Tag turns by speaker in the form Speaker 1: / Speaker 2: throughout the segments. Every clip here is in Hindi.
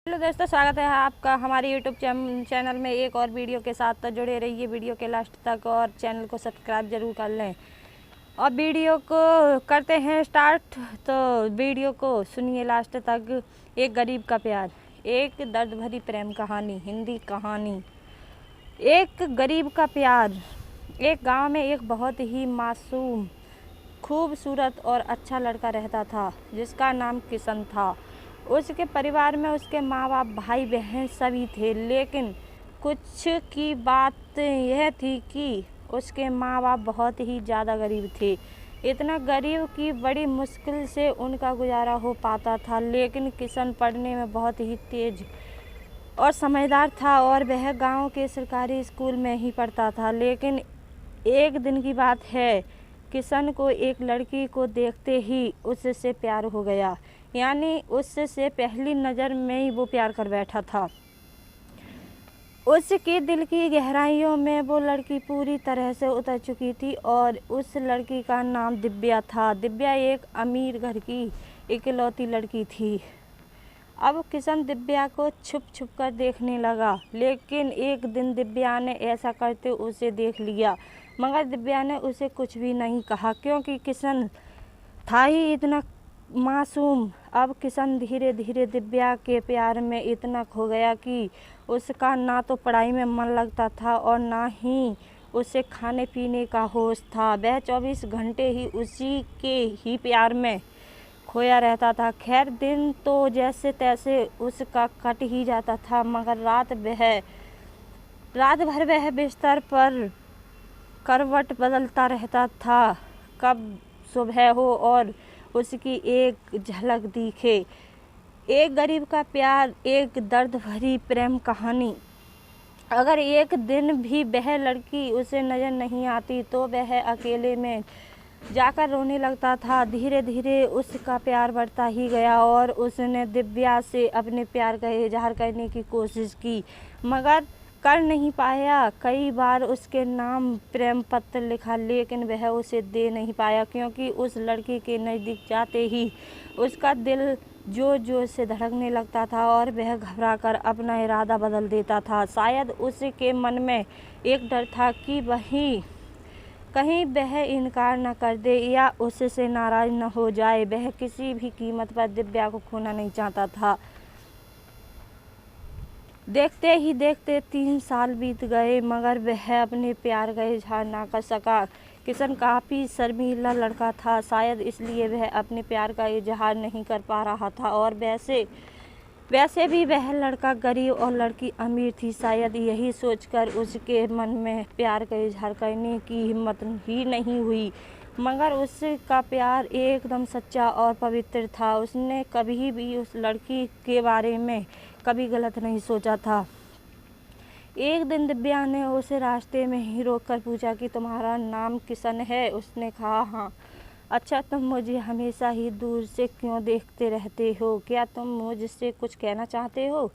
Speaker 1: हेलो दोस्तों, स्वागत है आपका हमारे यूट्यूब चैनल में एक और वीडियो के साथ। तो जुड़े रहिए वीडियो के लास्ट तक और चैनल को सब्सक्राइब ज़रूर कर लें। और वीडियो को करते हैं स्टार्ट। तो वीडियो को सुनिए लास्ट तक। एक गरीब का प्यार, एक दर्द भरी प्रेम कहानी, हिंदी कहानी। एक गरीब का प्यार। एक गांव में एक बहुत ही मासूम, खूबसूरत और अच्छा लड़का रहता था जिसका नाम किशन था। उसके परिवार में उसके माँ बाप, भाई बहन सभी थे, लेकिन कुछ की बात यह थी कि उसके माँ बाप बहुत ही ज़्यादा गरीब थे। इतना गरीब कि बड़ी मुश्किल से उनका गुजारा हो पाता था। लेकिन किशन पढ़ने में बहुत ही तेज और समझदार था और वह गांव के सरकारी स्कूल में ही पढ़ता था। लेकिन एक दिन की बात है, किशन को एक लड़की को देखते ही उससे प्यार हो गया। यानी उससे पहली नज़र में ही वो प्यार कर बैठा था। उसके दिल की गहराइयों में वो लड़की पूरी तरह से उतर चुकी थी और उस लड़की का नाम दिव्या था। दिव्या एक अमीर घर की इकलौती लड़की थी। अब किशन दिव्या को छुप छुप कर देखने लगा, लेकिन एक दिन दिव्या ने ऐसा करते उसे देख लिया। मगर दिव्या ने उसे कुछ भी नहीं कहा, क्योंकि किशन था ही इतना मासूम। अब किशन धीरे धीरे दिव्या के प्यार में इतना खो गया कि उसका ना तो पढ़ाई में मन लगता था और ना ही उसे खाने पीने का होश था। वह 24 घंटे ही उसी के ही प्यार में खोया रहता था। खैर, दिन तो जैसे तैसे उसका कट ही जाता था, मगर रात भर वह बिस्तर पर करवट बदलता रहता था, कब सुबह हो और उसकी एक झलक दिखे। एक गरीब का प्यार, एक दर्द भरी प्रेम कहानी। अगर एक दिन भी वह लड़की उसे नज़र नहीं आती तो वह अकेले में जाकर रोने लगता था। धीरे धीरे उसका प्यार बढ़ता ही गया और उसने दिव्या से अपने प्यार का इजहार करने की कोशिश की, मगर कर नहीं पाया। कई बार उसके नाम प्रेम पत्र लिखा, लेकिन वह उसे दे नहीं पाया, क्योंकि उस लड़की के नज़दीक जाते ही उसका दिल जोर जोर से धड़कने लगता था और वह घबराकर अपना इरादा बदल देता था। शायद उसके मन में एक डर था कि कहीं वह इनकार न कर दे या उससे नाराज़ न हो जाए। वह किसी भी कीमत पर दिव्या को खोना नहीं चाहता था। देखते ही देखते 3 साल बीत गए, मगर वह अपने प्यार का इजहार ना कर सका। किशन काफ़ी शर्मीला लड़का था, शायद इसलिए वह अपने प्यार का इजहार नहीं कर पा रहा था। और वैसे भी वह लड़का गरीब और लड़की अमीर थी। शायद यही सोचकर उसके मन में प्यार का इजहार करने की हिम्मत ही नहीं हुई। मगर उसका प्यार एकदम सच्चा और पवित्र था। उसने कभी भी उस लड़की के बारे में कभी गलत नहीं सोचा था। एक दिन दिव्या ने उसे रास्ते में ही रोककर पूछा कि तुम्हारा नाम किशन है? उसने कहा हाँ। अच्छा, तुम मुझे हमेशा ही दूर से क्यों देखते रहते हो? क्या तुम मुझसे कुछ कहना चाहते हो?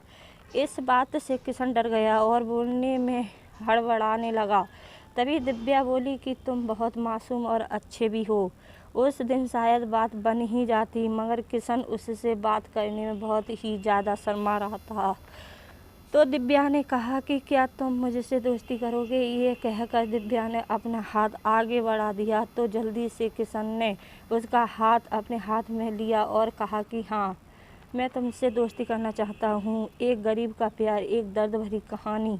Speaker 1: इस बात से किशन डर गया और बोलने में हड़बड़ाने लगा। तभी दिव्या बोली कि तुम बहुत मासूम और अच्छे भी हो। उस दिन शायद बात बन ही जाती, मगर किशन उससे बात करने में बहुत ही ज़्यादा शर्मा रहा था। तो दिव्या ने कहा कि क्या तुम मुझसे दोस्ती करोगे? ये कहकर दिव्या ने अपना हाथ आगे बढ़ा दिया, तो जल्दी से किशन ने उसका हाथ अपने हाथ में लिया और कहा कि हाँ, मैं तुमसे दोस्ती करना चाहता हूँ। एक गरीब का प्यार, एक दर्द भरी कहानी,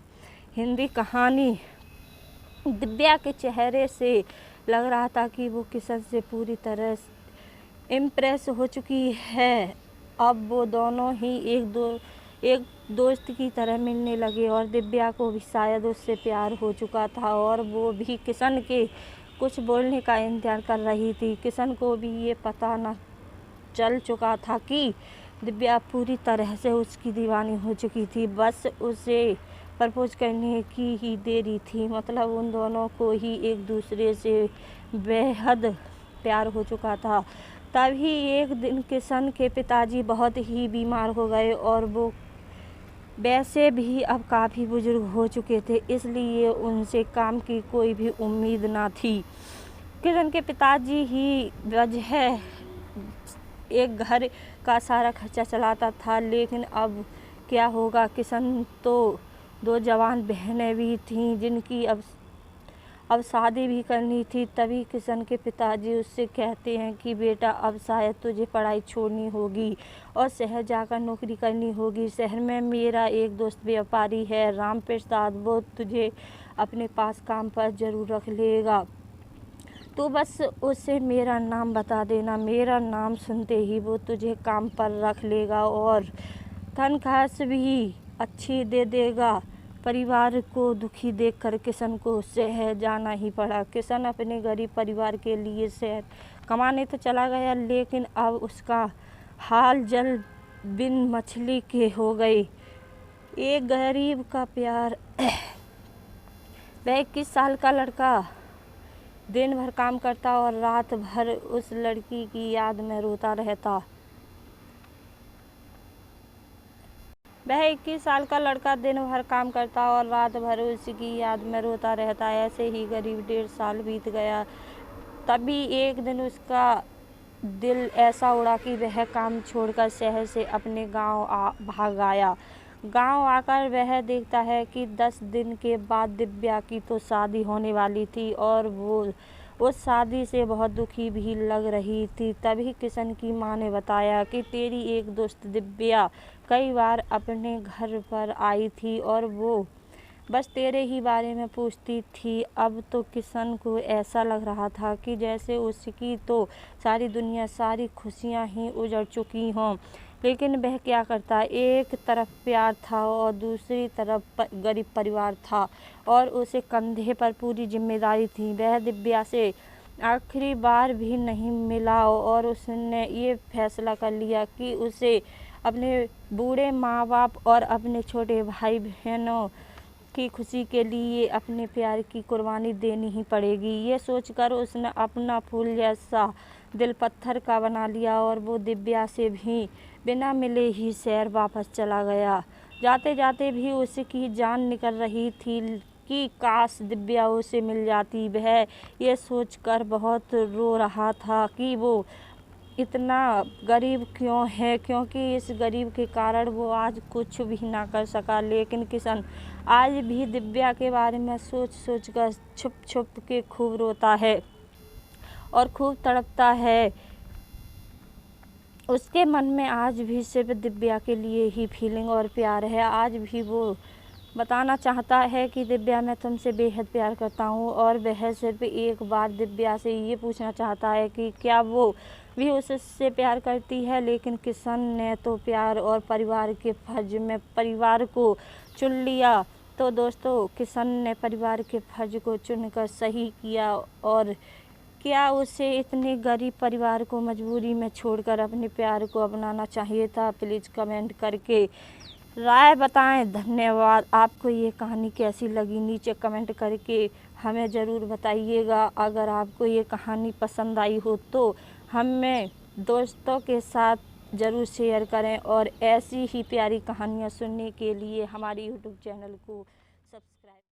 Speaker 1: हिंदी कहानी। दिव्या के चेहरे से लग रहा था कि वो किशन से पूरी तरह इम्प्रेस हो चुकी है। अब वो दोनों ही एक दोस्त की तरह मिलने लगे और दिव्या को भी शायद उससे प्यार हो चुका था और वो भी किशन के कुछ बोलने का इंतजार कर रही थी। किशन को भी ये पता न चल चुका था कि दिव्या पूरी तरह से उसकी दीवानी हो चुकी थी। बस उसे प्रपोज करने की ही देरी थी। मतलब उन दोनों को ही एक दूसरे से बेहद प्यार हो चुका था। तभी एक दिन किशन के पिताजी बहुत ही बीमार हो गए और वो वैसे भी अब काफ़ी बुजुर्ग हो चुके थे, इसलिए उनसे काम की कोई भी उम्मीद ना थी। किशन के पिताजी ही वजह एक घर का सारा खर्चा चलाता था, लेकिन अब क्या होगा। किशन तो 2 जवान बहनें भी थीं जिनकी अब शादी भी करनी थी। तभी किशन के पिताजी उससे कहते हैं कि बेटा अब शायद तुझे पढ़ाई छोड़नी होगी और शहर जाकर नौकरी करनी होगी। शहर में मेरा एक दोस्त व्यापारी है राम प्रसाद, वो तुझे अपने पास काम पर ज़रूर रख लेगा। तो बस उसे मेरा नाम बता देना, मेरा नाम सुनते ही वो तुझे काम पर रख लेगा और तनख्वाह भी अच्छी दे देगा। परिवार को दुखी देखकर किशन को शहर जाना ही पड़ा। किशन अपने गरीब परिवार के लिए शहर कमाने तो चला गया, लेकिन अब उसका हाल जल बिन मछली के हो गई। एक गरीब का प्यार। वह 21 साल का लड़का दिन भर काम करता और रात भर उस लड़की की याद में रोता रहता। वह 21 साल का लड़का दिन भर काम करता और रात भर उसकी याद में रोता रहता। ऐसे ही करीब 1.5 साल बीत गया। तभी एक दिन उसका दिल ऐसा उड़ा कि वह काम छोड़कर शहर से अपने गांव भाग आया। गांव आकर वह देखता है कि 10 दिन के बाद दिव्या की तो शादी होने वाली थी और वो उस शादी से बहुत दुखी भी लग रही थी। तभी किशन की माँ ने बताया कि तेरी एक दोस्त दिव्या कई बार अपने घर पर आई थी और वो बस तेरे ही बारे में पूछती थी। अब तो किशन को ऐसा लग रहा था कि जैसे उसकी तो सारी दुनिया, सारी खुशियाँ ही उजड़ चुकी हों। लेकिन वह क्या करता, एक तरफ प्यार था और दूसरी तरफ गरीब परिवार था और उसे कंधे पर पूरी जिम्मेदारी थी। वह दिव्या से आखिरी बार भी नहीं मिला और उसने ये फैसला कर लिया कि उसे अपने बूढ़े माँ बाप और अपने छोटे भाई बहनों की खुशी के लिए अपने प्यार की कुर्बानी देनी ही पड़ेगी। ये सोचकर उसने अपना फूल जैसा दिल पत्थर का बना लिया और वो दिव्या से भी बिना मिले ही शहर वापस चला गया। जाते जाते भी उसकी जान निकल रही थी कि काश दिव्या उसे मिल जाती। वह ये सोचकर बहुत रो रहा था कि वो इतना गरीब क्यों है, क्योंकि इस गरीब के कारण वो आज कुछ भी ना कर सका। लेकिन किशन आज भी दिव्या के बारे में सोच कर छुप छुप के खूब रोता है और खूब तड़पता है। उसके मन में आज भी सिर्फ दिव्या के लिए ही फीलिंग और प्यार है। आज भी वो बताना चाहता है कि दिव्या मैं तुमसे बेहद प्यार करता हूँ और वह सिर्फ एक बार दिव्या से ये पूछना चाहता है कि क्या वो भी उससे प्यार करती है। लेकिन किशन ने तो प्यार और परिवार के फर्ज में परिवार को चुन लिया। तो दोस्तों, किशन ने परिवार के फर्ज को चुनकर सही किया और क्या उसे इतने गरीब परिवार को मजबूरी में छोड़कर अपने प्यार को अपनाना चाहिए था? प्लीज़ कमेंट करके राय बताएं। धन्यवाद। आपको ये कहानी कैसी लगी नीचे कमेंट करके हमें ज़रूर बताइएगा। अगर आपको ये कहानी पसंद आई हो तो हमें दोस्तों के साथ ज़रूर शेयर करें और ऐसी ही प्यारी कहानियाँ सुनने के लिए हमारे YouTube चैनल को